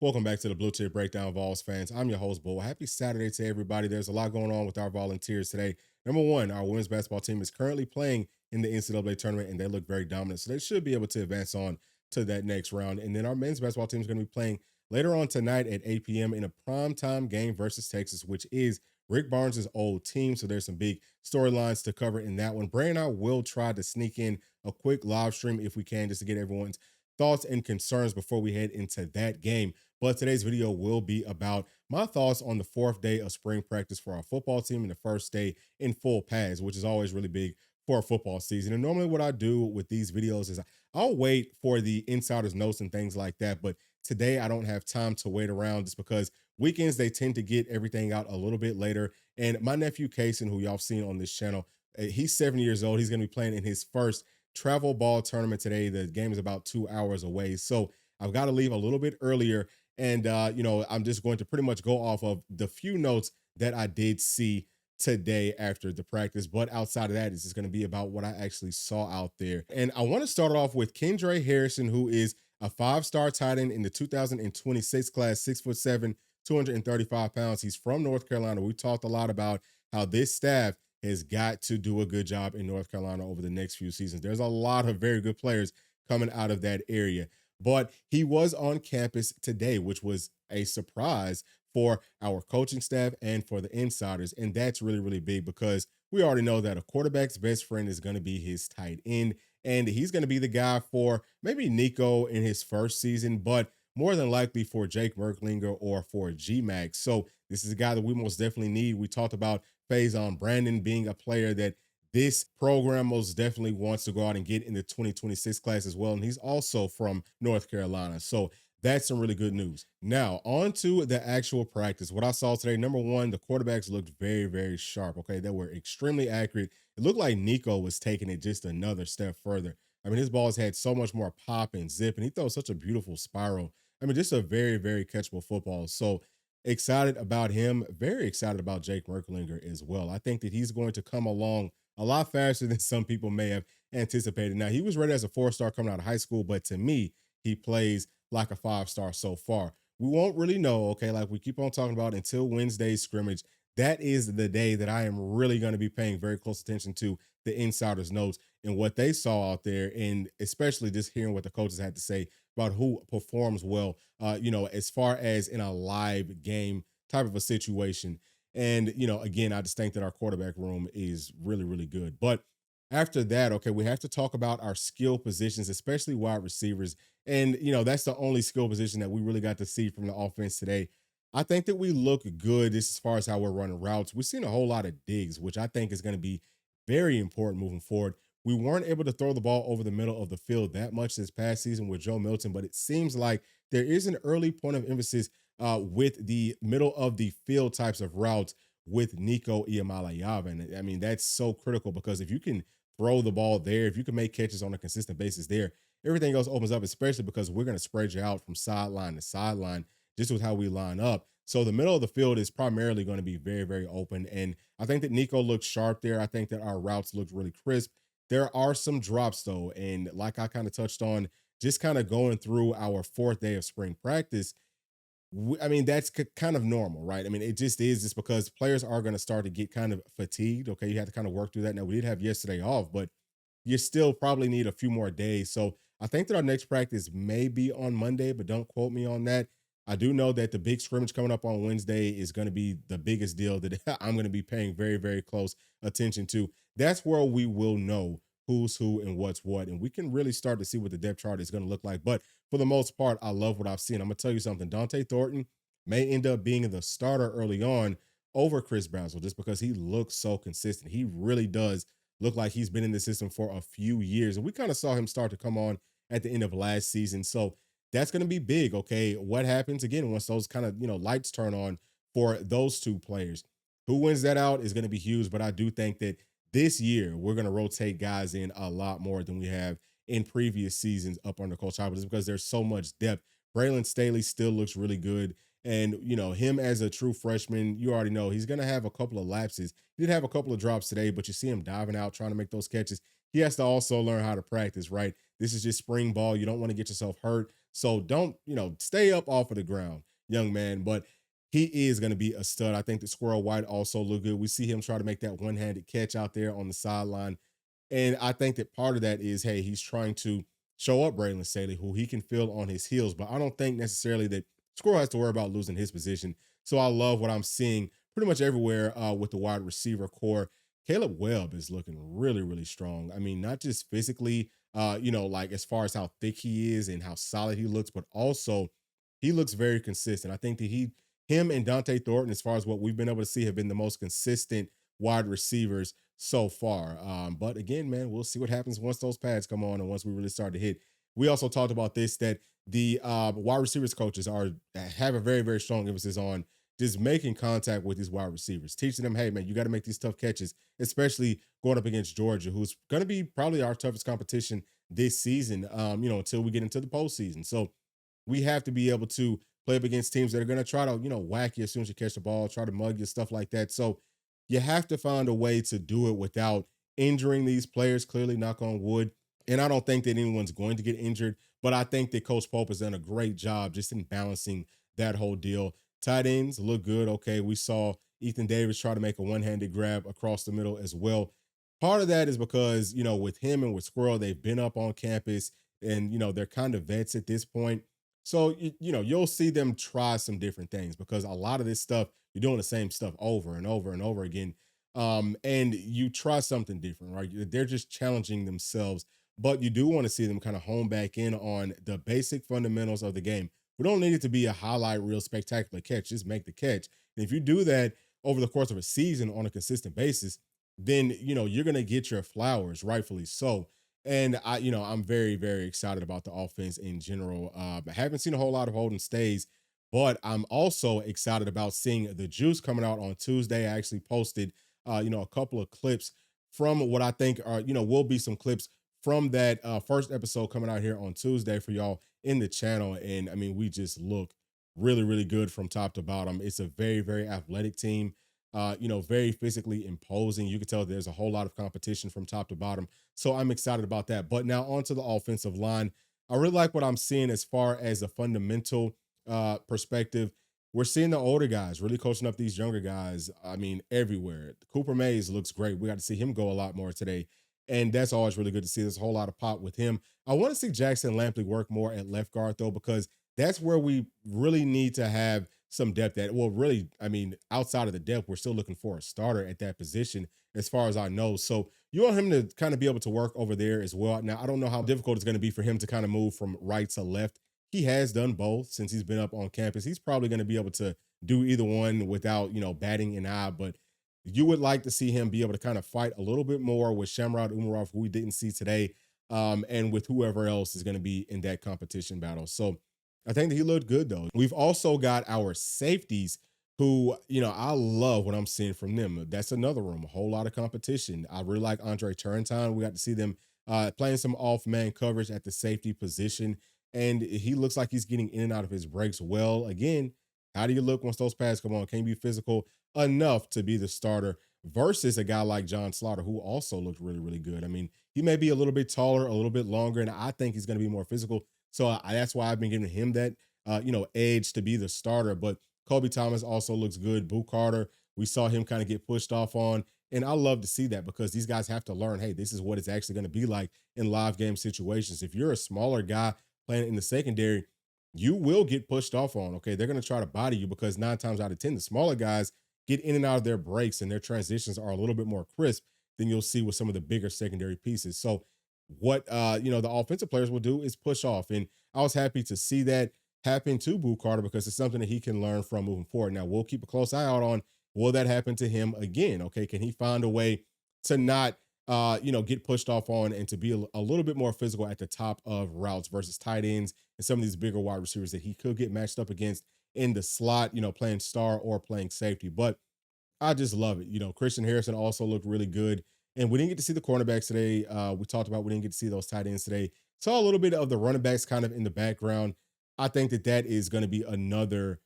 Welcome back to the Bluechip Breakdown, Vols fans. I'm your host, Bo. Happy Saturday to everybody. There's a lot going on with our volunteers today. Number one, our women's basketball team is currently playing in the NCAA tournament, and they look very dominant. So they should be able to advance on to that next round. And then our men's basketball team is going to be playing later on tonight at 8 p.m. in a primetime game versus Texas, which is Rick Barnes' old team. So there's some big storylines to cover in that one. Bray and I will try to sneak in a quick live stream if we can, just to get everyone's thoughts and concerns before we head into that game. But today's video will be about my thoughts on the fourth day of spring practice for our football team and the first day in full pads, which is always really big for a football season. And normally what I do with these videos is I'll wait for the insider's notes and things like that. But today I don't have time to wait around just because weekends, they tend to get everything out a little bit later. And my nephew, Kason, who y'all have seen on this channel, he's 7 years old. He's going to be playing in his first travel ball tournament today. The game is about 2 hours away. So I've got to leave a little bit earlier. And, I'm just going to pretty much go off of the few notes that I did see today after the practice. But outside of that, it's just going to be about what I actually saw out there. And I want to start off with Kendra Harrison, who is a 5-star tight end in the 2026 class, 6'7", 235 pounds. He's from North Carolina. We talked a lot about how this staff has got to do a good job in North Carolina over the next few seasons. There's a lot of very good players coming out of that area. But he was on campus today, which was a surprise for our coaching staff and for the insiders. And that's really, really big because we already know that a quarterback's best friend is going to be his tight end. And he's going to be the guy for maybe Nico in his first season, but more than likely for Jake Merklinger or for G-Max. So this is a guy that we most definitely need. We talked about Faison Brandon being a player that this program most definitely wants to go out and get in the 2026 class as well. And he's also from North Carolina. So that's some really good news. Now, on to the actual practice. What I saw today, number one, the quarterbacks looked very, very sharp. Okay, they were extremely accurate. It looked like Nico was taking it just another step further. I mean, his balls had so much more pop and zip, and he throws such a beautiful spiral. I mean, just a very, very catchable football. So excited about him. Very excited about Jake Merklinger as well. I think that he's going to come along a lot faster than some people may have anticipated. Now, he was rated as a 4-star coming out of high school, but to me, he plays like a 5-star so far. We won't really know, okay, like we keep on talking about until Wednesday's scrimmage. That is the day that I am really going to be paying very close attention to the insiders' notes and what they saw out there, and especially just hearing what the coaches had to say about who performs well, as far as in a live game type of a situation. And, again, I just think that our quarterback room is really, really good. But after that, okay, we have to talk about our skill positions, especially wide receivers. And, that's the only skill position that we really got to see from the offense today. I think that we look good as far as how we're running routes. We've seen a whole lot of digs, which I think is going to be very important moving forward. We weren't able to throw the ball over the middle of the field that much this past season with Joe Milton, but it seems like there is an early point of emphasis with the middle of the field types of routes with Nico Iamaleava. And I mean, that's so critical because if you can throw the ball there, if you can make catches on a consistent basis there, everything else opens up, especially because we're going to spread you out from sideline to sideline just with how we line up. So the middle of the field is primarily going to be very, very open. And I think that Nico looks sharp there. I think that our routes look really crisp. There are some drops though. And like I kind of touched on, just kind of going through our fourth day of spring practice, I mean, that's kind of normal, right? I mean, it just is just because players are going to start to get kind of fatigued. Okay. You have to kind of work through that. Now, we did have yesterday off, but you still probably need a few more days. So I think that our next practice may be on Monday, but don't quote me on that. I do know that the big scrimmage coming up on Wednesday is going to be the biggest deal that I'm going to be paying very, very close attention to. That's where we will know who's who and what's what. And we can really start to see what the depth chart is going to look like. But for the most part, I love what I've seen. I'm going to tell you something. Dante Thornton may end up being the starter early on over Chris Brazzell just because he looks so consistent. He really does look like he's been in the system for a few years. And we kind of saw him start to come on at the end of last season. So that's going to be big. Okay. What happens again once those kind of, lights turn on for those two players? Who wins that out is going to be huge. But I do think that this year we're going to rotate guys in a lot more than we have in previous seasons up under Coach Hopper, just because there's so much depth. Braylon Staley still looks really good. And, him as a true freshman, you already know he's going to have a couple of lapses. He did have a couple of drops today, but you see him diving out, trying to make those catches. He has to also learn how to practice, right? This is just spring ball. You don't want to get yourself hurt. So don't, stay up off of the ground, young man. But he is going to be a stud. I think that Squirrel White also look good. We see him try to make that one-handed catch out there on the sideline. And I think that part of that is, hey, he's trying to show up Braylon Staley, who he can feel on his heels. But I don't think necessarily that Squirrel has to worry about losing his position. So I love what I'm seeing pretty much everywhere with the wide receiver core. Caleb Webb is looking really, really strong. I mean, not just physically, like as far as how thick he is and how solid he looks, but also he looks very consistent. I think that him and Dante Thornton, as far as what we've been able to see, have been the most consistent wide receivers so far. But again, man, we'll see what happens once those pads come on and once we really start to hit. We also talked about this, that the wide receivers coaches have a very, very strong emphasis on just making contact with these wide receivers, teaching them, hey, man, you got to make these tough catches, especially going up against Georgia, who's going to be probably our toughest competition this season, until we get into the postseason. So we have to be able to play up against teams that are going to try to, whack you as soon as you catch the ball, try to mug you, stuff like that. So you have to find a way to do it without injuring these players, clearly, knock on wood. And I don't think that anyone's going to get injured, but I think that Coach Pope has done a great job just in balancing that whole deal. Tight ends look good. Okay. We saw Ethan Davis try to make a one-handed grab across the middle as well. Part of that is because, with him and with Squirrel, they've been up on campus and, they're kind of vets at this point. So, you'll see them try some different things because a lot of this stuff, you're doing the same stuff over and over and over again. And you try something different, right? They're just challenging themselves, but you do want to see them kind of hone back in on the basic fundamentals of the game. We don't need it to be a highlight reel spectacular catch, just make the catch. And if you do that over the course of a season on a consistent basis, then you're going to get your flowers, rightfully so. And I'm very, very excited about the offense in general. I haven't seen a whole lot of Holden Stays, but I'm also excited about seeing the juice coming out on Tuesday. I actually posted, a couple of clips from what I think are, will be some clips from that first episode coming out here on Tuesday for y'all in the channel. And I mean, we just look really, really good from top to bottom. It's a very, very athletic team, very physically imposing. You can tell there's a whole lot of competition from top to bottom. So I'm excited about that. But now onto the offensive line. I really like what I'm seeing as far as a fundamental perspective. We're seeing the older guys really coaching up these younger guys. I mean, everywhere. Cooper Mays looks great. We got to see him go a lot more today. And that's always really good to see. There's a whole lot of pop with him. I want to see Jackson Lampley work more at left guard, though, because that's where we really need to have some depth at. Well, really, I mean, outside of the depth, we're still looking for a starter at that position, as far as I know. So you want him to kind of be able to work over there as well. Now, I don't know how difficult it's going to be for him to kind of move from right to left. He has done both since he's been up on campus. He's probably going to be able to do either one without, batting an eye. But you would like to see him be able to kind of fight a little bit more with Shamrod Umarov, who we didn't see today, and with whoever else is going to be in that competition battle. So I think that he looked good, though. We've also got our safeties who, I love what I'm seeing from them. That's another room, a whole lot of competition. I really like Andre Turrentine. We got to see them playing some off-man coverage at the safety position, and he looks like he's getting in and out of his breaks well. Again, how do you look once those pads come on? Can you be physical enough to be the starter versus a guy like John Slaughter, who also looked really, really good? I mean, he may be a little bit taller, a little bit longer, and I think he's going to be more physical. So that's why I've been giving him that, edge to be the starter. But Kobe Thomas also looks good. Boo Carter, we saw him kind of get pushed off on. And I love to see that because these guys have to learn, hey, this is what it's actually going to be like in live game situations. If you're a smaller guy playing in the secondary, you will get pushed off on. Okay. They're going to try to body you because 9 times out of 10, the smaller guys get in and out of their breaks and their transitions are a little bit more crisp than you'll see with some of the bigger secondary pieces. So what the offensive players will do is push off. And I was happy to see that happen to Boo Carter because it's something that he can learn from moving forward. Now we'll keep a close eye out on, will that happen to him again? Okay. Can he find a way to not get pushed off on and to be a little bit more physical at the top of routes versus tight ends and some of these bigger wide receivers that he could get matched up against in the slot, playing star or playing safety. But I just love it. Christian Harrison also looked really good. And we didn't get to see the cornerbacks today. We talked about we didn't get to see those tight ends today. Saw a little bit of the running backs kind of in the background. I think that is going to be another,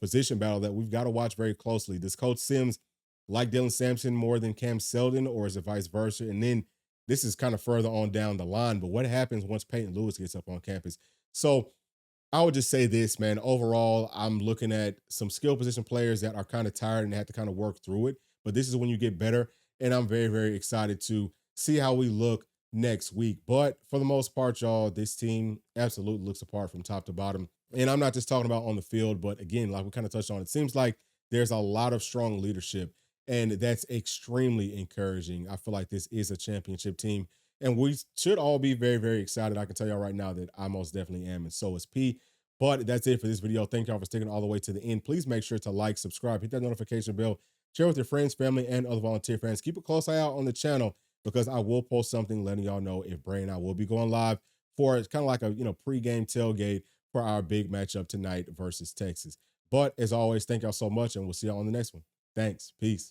position battle that we've got to watch very closely. Does Coach Sims like Dylan Sampson more than Cam Selden, or is it vice versa? And then this is kind of further on down the line. But what happens once Peyton Lewis gets up on campus? So I would just say this, man. Overall, I'm looking at some skill position players that are kind of tired and have to kind of work through it. But this is when you get better. And I'm very, very excited to see how we look next week. But for the most part, y'all, this team absolutely looks apart from top to bottom. And I'm not just talking about on the field, but again, like we kind of touched on, it seems like there's a lot of strong leadership. And that's extremely encouraging. I feel like this is a championship team. And we should all be very, very excited. I can tell y'all right now that I most definitely am, and so is P. But that's it for this video. Thank y'all for sticking all the way to the end. Please make sure to like, subscribe, hit that notification bell, share with your friends, family, and other volunteer fans. Keep a close eye out on the channel because I will post something letting y'all know if Bray and I will be going live for it's kind of like a pregame tailgate for our big matchup tonight versus Texas. But as always, thank y'all so much, and we'll see y'all on the next one. Thanks. Peace.